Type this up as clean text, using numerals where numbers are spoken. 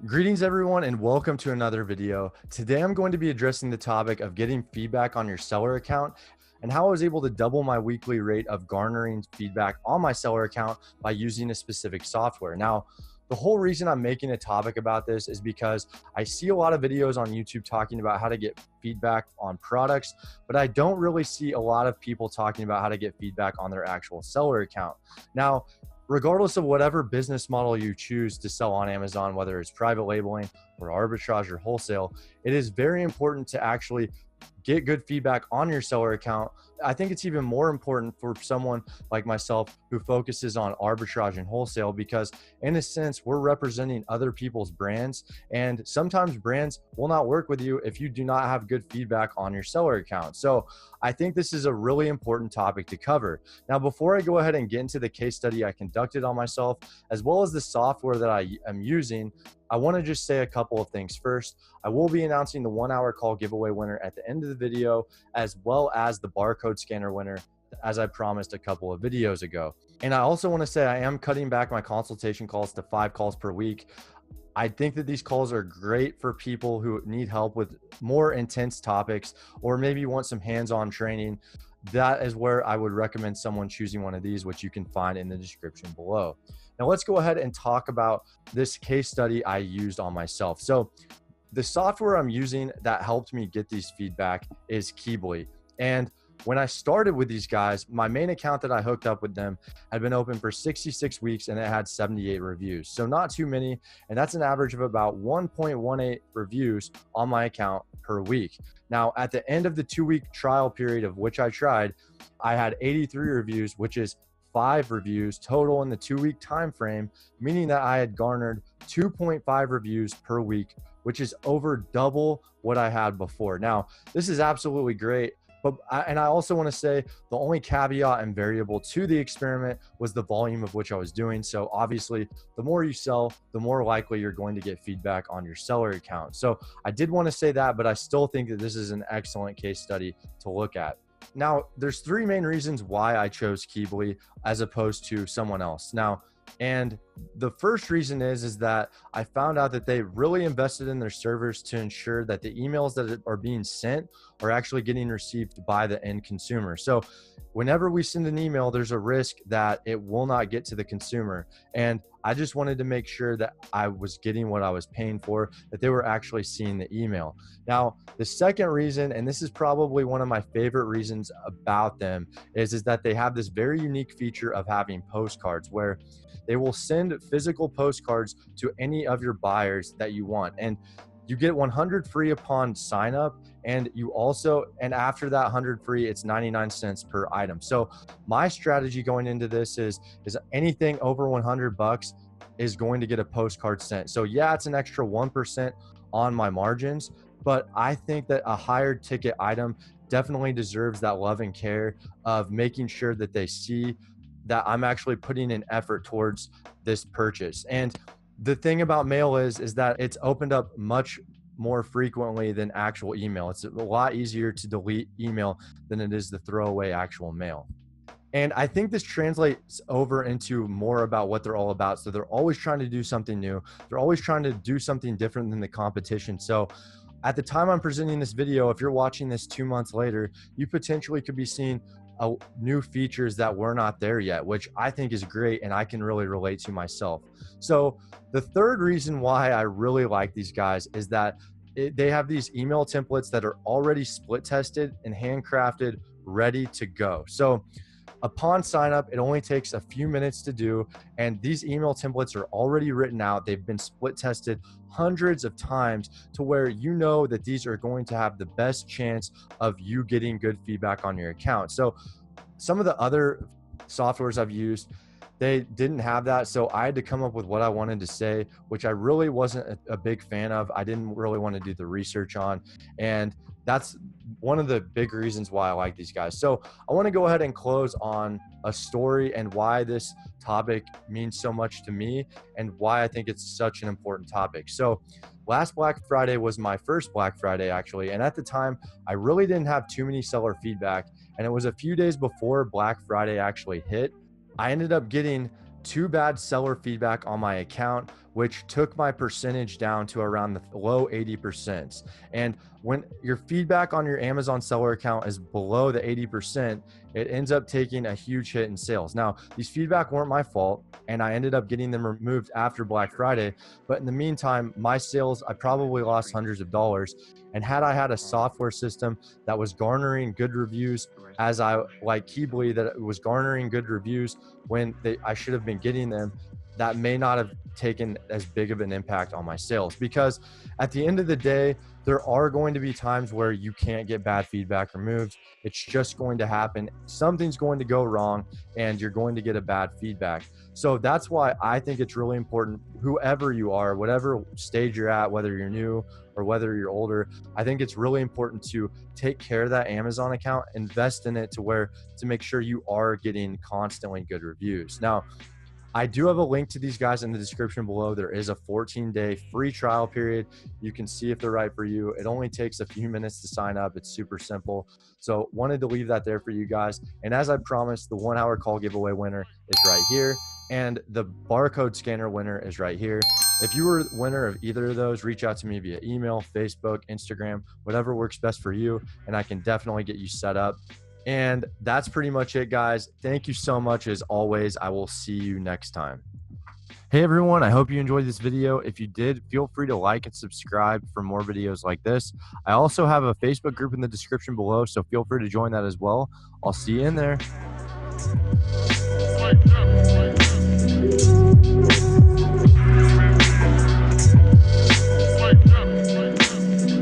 Greetings everyone and welcome to another video. Today I'm going to be addressing the topic of getting feedback on your seller account and how I was able to double my weekly rate of garnering feedback on my seller account by using a specific software. Now, the whole reason I'm making a topic about this is because I see a lot of videos on YouTube talking about how to get feedback on products, but I don't really see a lot of people talking about how to get feedback on their actual seller account. Now, regardless of whatever business model you choose to sell on Amazon, whether it's private labeling or arbitrage or wholesale, it is very important to actually get good feedback on your seller account. I think it's even more important for someone like myself who focuses on arbitrage and wholesale because in a sense, we're representing other people's brands, and sometimes brands will not work with you if you do not have good feedback on your seller account. So I think this is a really important topic to cover. Now, before I go ahead and get into the case study I conducted on myself, as well as the software that I am using, I want to just say a couple of things. First, I will be announcing the 1 hour call giveaway winner at the end of the video, as well as the barcode scanner winner, as I promised a couple of videos ago. And I also want to say I am cutting back my consultation calls to 5 calls per week. I think that these calls are great for people who need help with more intense topics or maybe want some hands-on training. That is where I would recommend someone choosing one of these, which you can find in the description below. Now let's go ahead and talk about this case study I used on myself. So the software I'm using that helped me get these feedback is Keithley. And when I started with these guys, my main account that I hooked up with them had been open for 66 weeks and it had 78 reviews. So not too many. And that's an average of about 1.18 reviews on my account per week. Now, at the end of the 2-week trial period of which I tried, I had 83 reviews, which is 5 reviews total in the 2-week time frame, meaning that I had garnered 2.5 reviews per week, which is over double what I had before. Now, this is absolutely great. But I also want to say the only caveat and variable to the experiment was the volume of which I was doing. So obviously, the more you sell, the more likely you're going to get feedback on your seller account. So I did want to say that, but I still think that this is an excellent case study to look at. Now, there's 3 main reasons why I chose Keithley as opposed to someone else. Now, and the first reason is that I found out that they really invested in their servers to ensure that the emails that are being sent are actually getting received by the end consumer. So whenever we send an email, there's a risk that it will not get to the consumer. And I just wanted to make sure that I was getting what I was paying for, that they were actually seeing the email. Now, the second reason, and this is probably one of my favorite reasons about them, is that they have this very unique feature of having postcards where they will send physical postcards to any of your buyers that you want. And you get 100 free upon sign up. And after that 100 free, it's 99 cents per item. So my strategy going into this is anything over 100 bucks is going to get a postcard sent. So yeah, it's an extra 1% on my margins, but I think that a higher ticket item definitely deserves that love and care of making sure that they see that I'm actually putting an effort towards this purchase. And the thing about mail is that it's opened up much more frequently than actual email. It's a lot easier to delete email than it is to throw away actual mail. And I think this translates over into more about what they're all about. So they're always trying to do something new. They're always trying to do something different than the competition. So at the time I'm presenting this video, if you're watching this 2 months later, you potentially could be seeing new features that were not there yet, which I think is great and I can really relate to myself. So the third reason why I really like these guys is that they have these email templates that are already split tested and handcrafted, ready to go. So upon sign up, it only takes a few minutes to do. And these email templates are already written out. They've been split tested hundreds of times to where you know that these are going to have the best chance of you getting good feedback on your account. So some of the other softwares I've used, they didn't have that. So I had to come up with what I wanted to say, which I really wasn't a big fan of. I didn't really want to do the research on. And that's one of the big reasons why I like these guys. So I want to go ahead and close on a story and why this topic means so much to me and why I think it's such an important topic. So last Black Friday was my first Black Friday actually. And at the time, I really didn't have too many seller feedback. And it was a few days before Black Friday actually hit. I ended up getting 2 bad seller feedback on my account, which took my percentage down to around the low 80%. And when your feedback on your Amazon seller account is below the 80%, it ends up taking a huge hit in sales. Now, these feedback weren't my fault, and I ended up getting them removed after Black Friday. But in the meantime, my sales, I probably lost hundreds of dollars. And had I had a software system that was garnering good reviews, as I like Keithley, that it was garnering good reviews when I should have been getting them, that may not have taken as big of an impact on my sales. Because at the end of the day, there are going to be times where you can't get bad feedback removed. It's just going to happen. Something's going to go wrong and you're going to get a bad feedback. So that's why I think it's really important, whoever you are, whatever stage you're at, whether you're new or whether you're older, I think it's really important to take care of that Amazon account, invest in it to make sure you are getting constantly good reviews. Now, I do have a link to these guys in the description below. There is a 14-day free trial period. You can see if they're right for you. It only takes a few minutes to sign up. It's super simple. So wanted to leave that there for you guys. And as I promised, the 1-hour call giveaway winner is right here. And the barcode scanner winner is right here. If you were winner of either of those, reach out to me via email, Facebook, Instagram, whatever works best for you. And I can definitely get you set up. And that's pretty much it, guys. Thank you so much. As always, I will see you next time. Hey, everyone. I hope you enjoyed this video. If you did, feel free to like and subscribe for more videos like this. I also have a Facebook group in the description below, so feel free to join that as well. I'll see you in there.